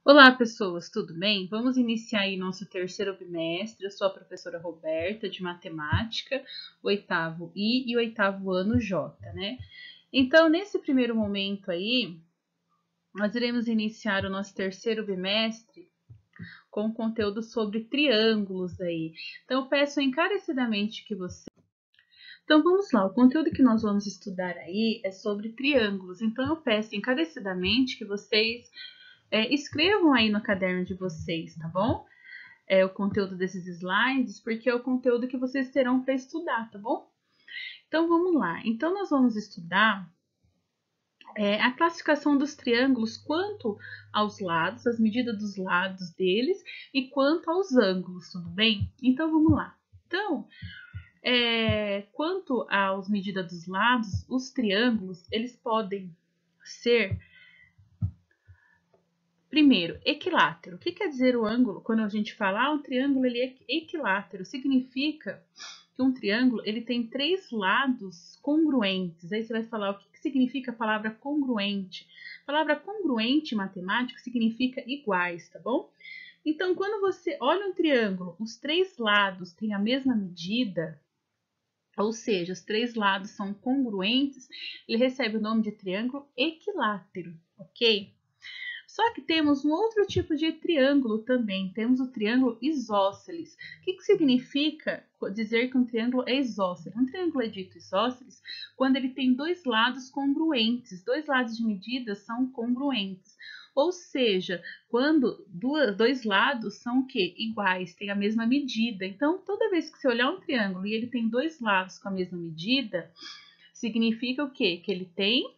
Olá, pessoas, tudo bem? Vamos iniciar aí nosso terceiro bimestre. Eu sou a professora Roberta, de Matemática, oitavo I e oitavo ano J, né? Então, nesse primeiro momento aí, nós iremos iniciar o nosso terceiro bimestre com conteúdo sobre triângulos aí. Então, eu peço encarecidamente que você... Então, vamos lá, o conteúdo que nós vamos estudar aí é sobre triângulos. Então, eu peço encarecidamente que vocês escrevam aí no caderno de vocês, tá bom? O conteúdo desses slides, porque é o conteúdo que vocês terão para estudar, tá bom? Então vamos lá. Então nós vamos estudar a classificação dos triângulos quanto aos lados, as medidas dos lados deles e quanto aos ângulos, tudo bem? Então vamos lá. Então, quanto às medidas dos lados, os triângulos eles podem ser primeiro, equilátero. O que quer dizer o ângulo? Quando a gente fala um triângulo ele é equilátero, significa que um triângulo ele tem três lados congruentes. Aí você vai falar o que significa a palavra congruente. A palavra congruente em matemática significa iguais, tá bom? Então, quando você olha um triângulo, os três lados têm a mesma medida, ou seja, os três lados são congruentes, ele recebe o nome de triângulo equilátero, ok? Só que temos um outro tipo de triângulo também, temos o triângulo isósceles. O que significa dizer que um triângulo é isósceles? Um triângulo é dito isósceles quando ele tem dois lados congruentes, dois lados de medidas são congruentes. Ou seja, quando dois lados são o quê? Iguais, têm a mesma medida. Então, toda vez que você olhar um triângulo e ele tem dois lados com a mesma medida, significa o quê? Que ele tem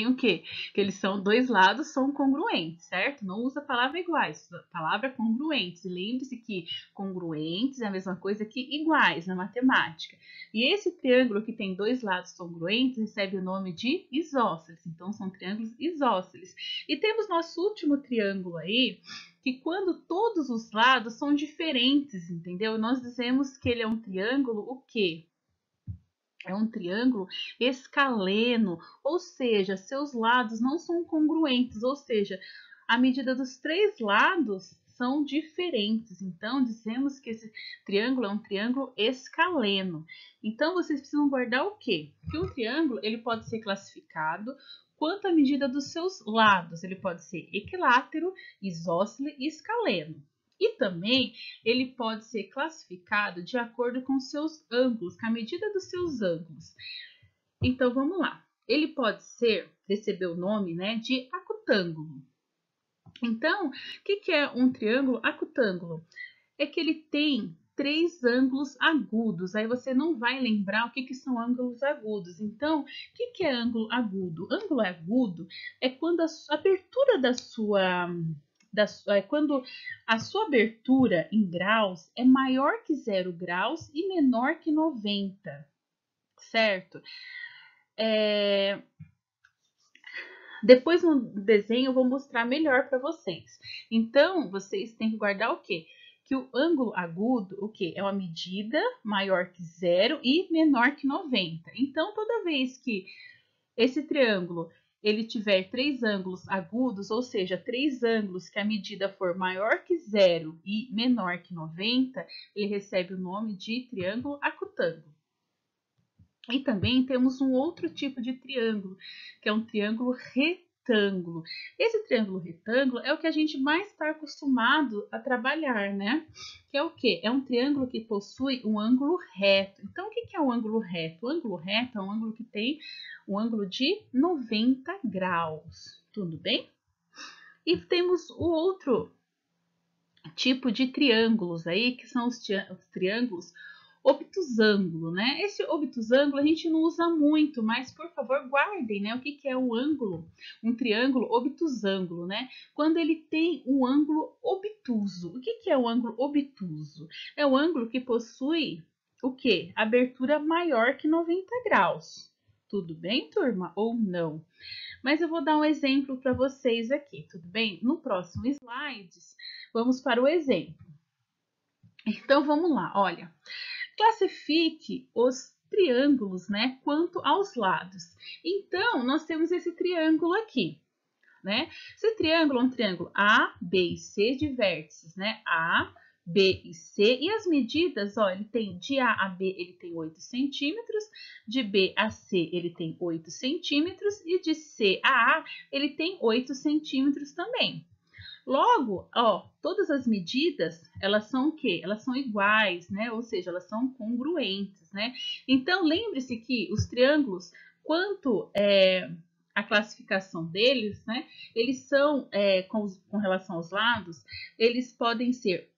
o quê? Que eles são dois lados são congruentes, certo? Não usa a palavra iguais, usa a palavra congruentes. Lembre-se que congruentes é a mesma coisa que iguais na matemática. E esse triângulo que tem dois lados congruentes recebe o nome de isósceles. Então são triângulos isósceles. E temos nosso último triângulo aí, que quando todos os lados são diferentes, entendeu? Nós dizemos que ele é um triângulo o quê? É um triângulo escaleno, ou seja, seus lados não são congruentes, ou seja, a medida dos três lados são diferentes. Então, dizemos que esse triângulo é um triângulo escaleno. Então, vocês precisam guardar o quê? Que um triângulo ele pode ser classificado quanto à medida dos seus lados. Ele pode ser equilátero, isósceles e escaleno. E também ele pode ser classificado de acordo com seus ângulos, com a medida dos seus ângulos. Então vamos lá. Ele pode receber o nome, né, de acutângulo. Então, o que é um triângulo acutângulo? É que ele tem três ângulos agudos. Aí você não vai lembrar o que são ângulos agudos. Então, o que é ângulo agudo? Ângulo agudo é quando a abertura quando a sua abertura em graus é maior que 0 graus e menor que 90, certo? Depois no desenho eu vou mostrar melhor para vocês. Então, vocês têm que guardar o quê? Que o ângulo agudo, o quê? É uma medida maior que 0 e menor que 90. Então, toda vez que esse triângulo ele tiver três ângulos agudos, ou seja, três ângulos que a medida for maior que 0 e menor que 90, ele recebe o nome de triângulo acutângulo. E também temos um outro tipo de triângulo, que é um triângulo retângulo. Esse triângulo retângulo é o que a gente mais está acostumado a trabalhar, né? Que é o quê? É um triângulo que possui um ângulo reto. Então, o que é um ângulo reto? O ângulo reto é um ângulo que tem um ângulo de 90 graus. Tudo bem? E temos o outro tipo de triângulos aí, que são os triângulos obtusângulo, né? Esse obtusângulo a gente não usa muito, mas por favor guardem, né? O que é um ângulo? Um triângulo obtusângulo, né? Quando ele tem um ângulo obtuso. O que é um ângulo obtuso? É um ângulo que possui o quê? Abertura maior que 90 graus. Tudo bem, turma? Ou não? Mas eu vou dar um exemplo para vocês aqui, tudo bem? No próximo slides, vamos para o exemplo. Então, vamos lá, olha. Classifique os triângulos, né, quanto aos lados. Então, nós temos esse triângulo aqui. né? Esse triângulo é um triângulo A, B e C de vértices, né? A, B e C. E as medidas, ó, ele tem de A a B, ele tem 8 centímetros, de B a C, ele tem 8 centímetros, e de C a A, ele tem 8 centímetros também. Logo, ó, todas as medidas, elas são o quê? Elas são iguais, né? Ou seja, elas são congruentes, né? Então, lembre-se que os triângulos, quanto a classificação deles, né? Eles são, com relação aos lados, eles podem ser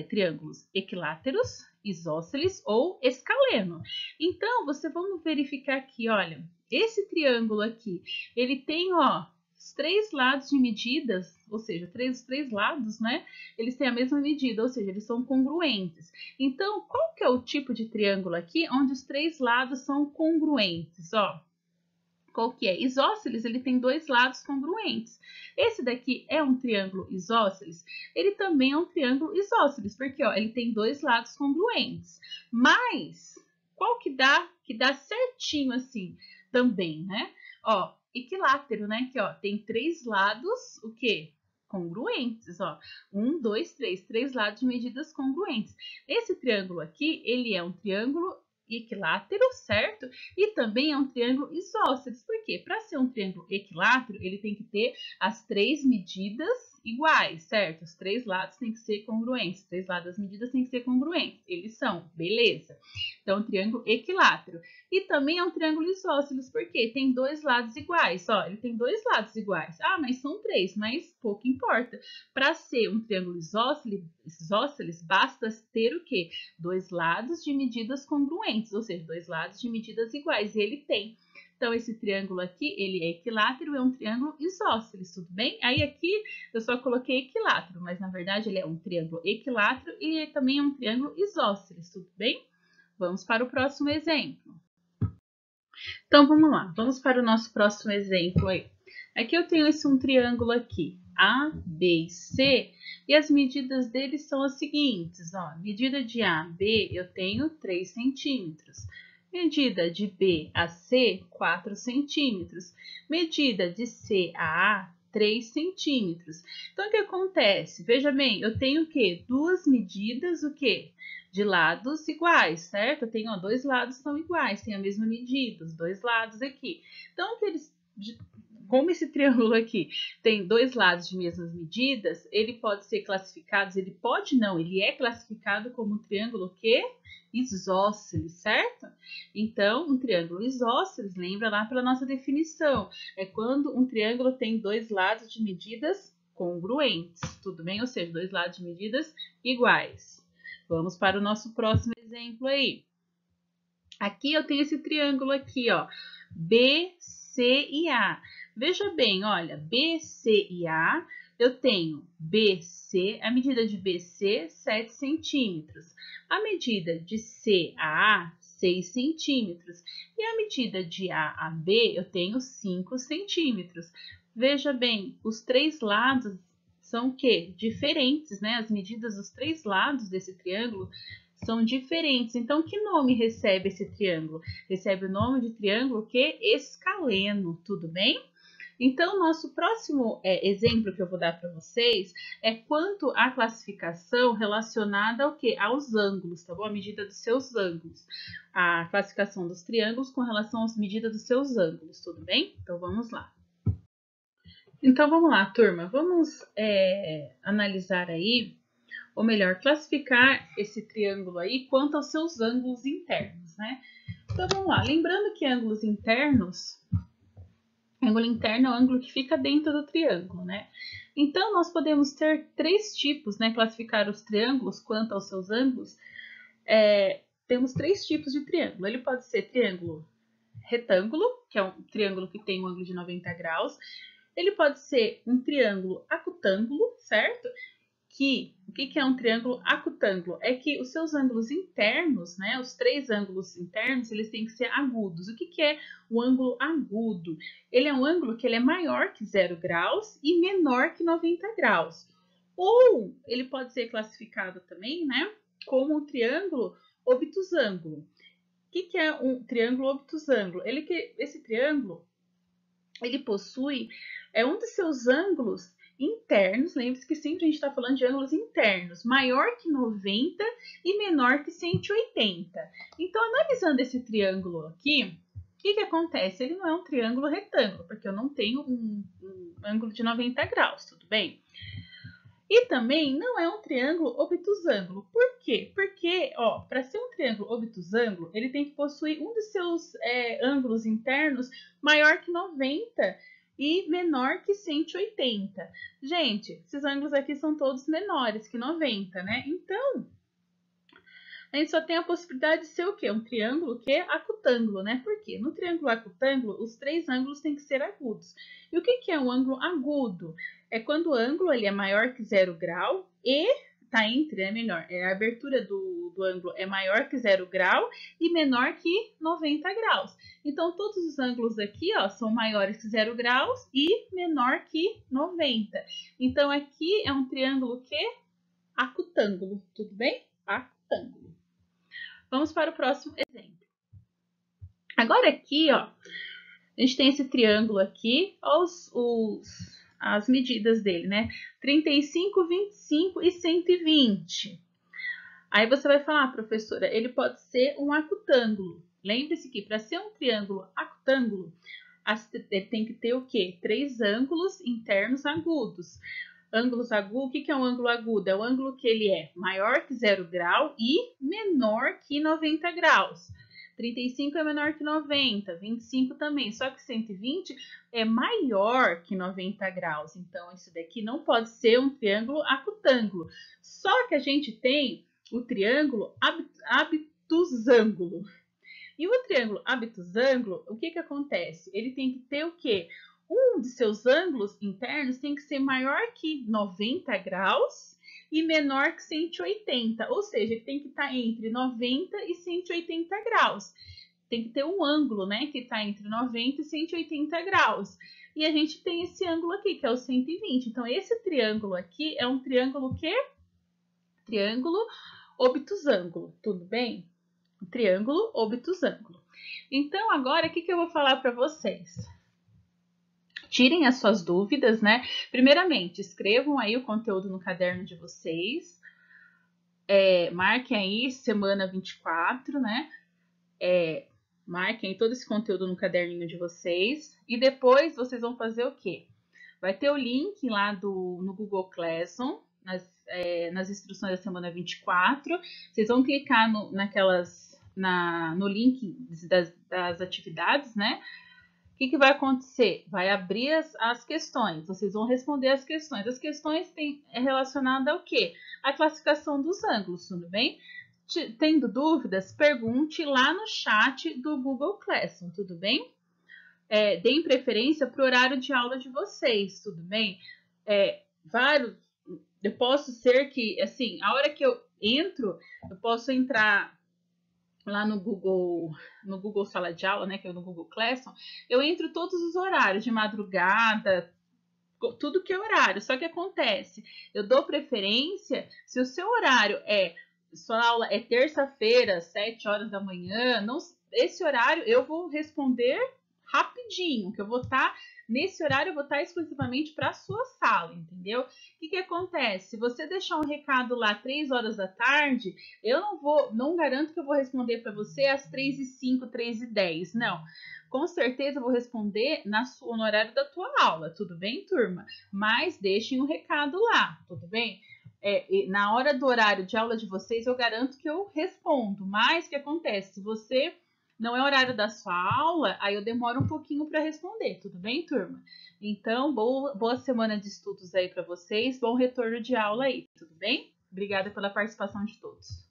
triângulos equiláteros, isósceles ou escaleno. Então, vamos verificar aqui, olha, esse triângulo aqui, ele tem, ó, os três lados de medidas, ou seja, os três lados, né? Eles têm a mesma medida, ou seja, eles são congruentes. Então, qual que é o tipo de triângulo aqui onde os três lados são congruentes? Ó, qual que é? Isósceles, ele tem dois lados congruentes. Esse daqui é um triângulo isósceles? Ele também é um triângulo isósceles, porque ó, ele tem dois lados congruentes. Mas, qual que dá certinho assim também, né? Ó, equilátero, né? Que ó, tem três lados, o quê? Congruentes, ó. 1, 2, 3. Três lados de medidas congruentes. Esse triângulo aqui, ele é um triângulo equilátero, certo? E também é um triângulo isósceles. Por quê? Para ser um triângulo equilátero, ele tem que ter as três medidas iguais, certo? Os três lados têm que ser congruentes. Os três lados das medidas têm que ser congruentes. Eles são, beleza. Então, um triângulo equilátero. E também é um triângulo isósceles, porque tem dois lados iguais. Ó, ele tem dois lados iguais. Ah, mas são três, mas pouco importa. Para ser um triângulo isósceles, basta ter o quê? Dois lados de medidas congruentes, ou seja, dois lados de medidas iguais. E ele tem. Então, esse triângulo aqui, ele é equilátero, é um triângulo isósceles, tudo bem? Aí aqui eu só coloquei equilátero, mas na verdade ele é um triângulo equilátero e também é um triângulo isósceles, tudo bem? Vamos para o próximo exemplo. Então, vamos lá. Vamos para o nosso próximo exemplo aí. Aqui eu tenho um triângulo aqui, A, B e C, e as medidas deles são as seguintes, ó. Medida de A a B eu tenho 3 centímetros. Medida de B a C, 4 centímetros. Medida de C a A, 3 centímetros. Então, o que acontece? Veja bem, eu tenho o quê? Duas medidas, o quê? De lados iguais, certo? Eu tenho, ó, dois lados são iguais, tem a mesma medida, os dois lados aqui. Então, como esse triângulo aqui tem dois lados de mesmas medidas, ele pode ser classificado, ele pode não, ele é classificado como um triângulo que isósceles, certo? Então, um triângulo isósceles, lembra lá pela nossa definição, é quando um triângulo tem dois lados de medidas congruentes, tudo bem? Ou seja, dois lados de medidas iguais. Vamos para o nosso próximo exemplo aí. Aqui eu tenho esse triângulo aqui, ó, B, C e A. Veja bem, olha, B, C e A, eu tenho BC, a medida de BC, 7 centímetros. A medida de C a A, 6 centímetros. E a medida de A a B, eu tenho 5 centímetros. Veja bem, os três lados são o quê? Diferentes, né? As medidas dos três lados desse triângulo são diferentes. Então, que nome recebe esse triângulo? Recebe o nome de triângulo que escaleno, tudo bem? Então, nosso próximo exemplo que eu vou dar para vocês é quanto à classificação relacionada ao quê? Aos ângulos, tá bom? A medida dos seus ângulos. A classificação dos triângulos com relação às medidas dos seus ângulos, tudo bem? Então, vamos lá. Então, vamos lá, turma. Vamos analisar aí, ou melhor, classificar esse triângulo aí quanto aos seus ângulos internos, né? Então, vamos lá. Lembrando que ângulo interno é o ângulo que fica dentro do triângulo, né? Então, nós podemos ter três tipos, né? Classificar os triângulos quanto aos seus ângulos. Temos três tipos de triângulo. Ele pode ser triângulo retângulo, que é um triângulo que tem um ângulo de 90 graus. Ele pode ser um triângulo acutângulo, certo? O que é um triângulo acutângulo? É que os seus ângulos internos, né, os três ângulos internos, eles têm que ser agudos. O que é o ângulo agudo? Ele é um ângulo que ele é maior que 0 graus e menor que 90 graus. Ou ele pode ser classificado também, né, como um triângulo obtusângulo. O que é um triângulo obtusângulo? Esse triângulo, ele possui é um dos seus ângulos internos, lembre-se que sempre a gente está falando de ângulos internos, maior que 90 e menor que 180. Então, analisando esse triângulo aqui, o que acontece? Ele não é um triângulo retângulo, porque eu não tenho um ângulo de 90 graus, tudo bem? E também não é um triângulo obtusângulo. Por quê? Porque, ó, para ser um triângulo obtusângulo, ele tem que possuir um dos seus ângulos internos maior que 90 e menor que 180. Gente, esses ângulos aqui são todos menores que 90, né? Então, a gente só tem a possibilidade de ser o quê? Um triângulo que é acutângulo, né? Por quê? No triângulo acutângulo, os três ângulos têm que ser agudos. E o que é um ângulo agudo? É quando o ângulo ele é maior que 0 grau e tá entre, é melhor, a abertura do ângulo é maior que 0 grau e menor que 90 graus. Então, todos os ângulos aqui, ó, são maiores que 0 graus e menor que 90. Então, aqui é um triângulo que é acutângulo, tudo bem? Acutângulo. Vamos para o próximo exemplo. Agora aqui, ó, a gente tem esse triângulo aqui, as medidas dele, né? 35, 25 e 120. Aí você vai falar, professora, ele pode ser um acutângulo. Lembre-se que para ser um triângulo acutângulo, ele tem que ter o quê? 3 ângulos internos agudos. Ângulos agudos, o que é um ângulo agudo? É o ângulo que ele é maior que 0 grau e menor que 90 graus. 35 é menor que 90, 25 também, só que 120 é maior que 90 graus. Então, isso daqui não pode ser um triângulo acutângulo. Só que a gente tem o triângulo obtusângulo. E o triângulo obtusângulo, o que acontece? Ele tem que ter o quê? Um de seus ângulos internos tem que ser maior que 90 graus e menor que 180, ou seja, ele tem que estar entre 90 e 180 graus. Tem que ter um ângulo, né, que está entre 90 e 180 graus. E a gente tem esse ângulo aqui, que é o 120. Então, esse triângulo aqui é um triângulo que? Triângulo obtusângulo, tudo bem? Um triângulo obtusângulo. Então, agora, o que eu vou falar para vocês? Tirem as suas dúvidas, né? Primeiramente, escrevam aí o conteúdo no caderno de vocês. Marquem aí semana 24, né? Marquem todo esse conteúdo no caderninho de vocês. E depois vocês vão fazer o quê? Vai ter o link lá no Google Classroom, nas instruções da semana 24. Vocês vão clicar no link das atividades, né? O que vai acontecer? Vai abrir as questões, vocês vão responder as questões. As questões é relacionada ao quê? A classificação dos ângulos, tudo bem? Tendo dúvidas, pergunte lá no chat do Google Classroom, tudo bem? Deem preferência para o horário de aula de vocês, tudo bem? Eu posso ser que, assim, a hora que eu entro, eu posso entrar lá no Google Sala de Aula, né, que é no Google Classroom, eu entro todos os horários, de madrugada, tudo que é horário. Só que acontece, eu dou preferência se o seu horário sua aula é terça-feira, 7 horas da manhã, esse horário eu vou responder rapidinho, que eu vou estar nesse horário, eu vou estar exclusivamente para a sua sala, entendeu? O que acontece? Se você deixar um recado lá 3 horas da tarde, eu não garanto que eu vou responder para você às 3h05, 3h10, não. Com certeza eu vou responder no horário da tua aula, tudo bem, turma? Mas deixem um recado lá, tudo bem? Na hora do horário de aula de vocês, eu garanto que eu respondo. Mas o que acontece? Se você não é horário da sua aula, aí eu demoro um pouquinho para responder, tudo bem, turma? Então, boa semana de estudos aí para vocês, bom retorno de aula aí, tudo bem? Obrigada pela participação de todos.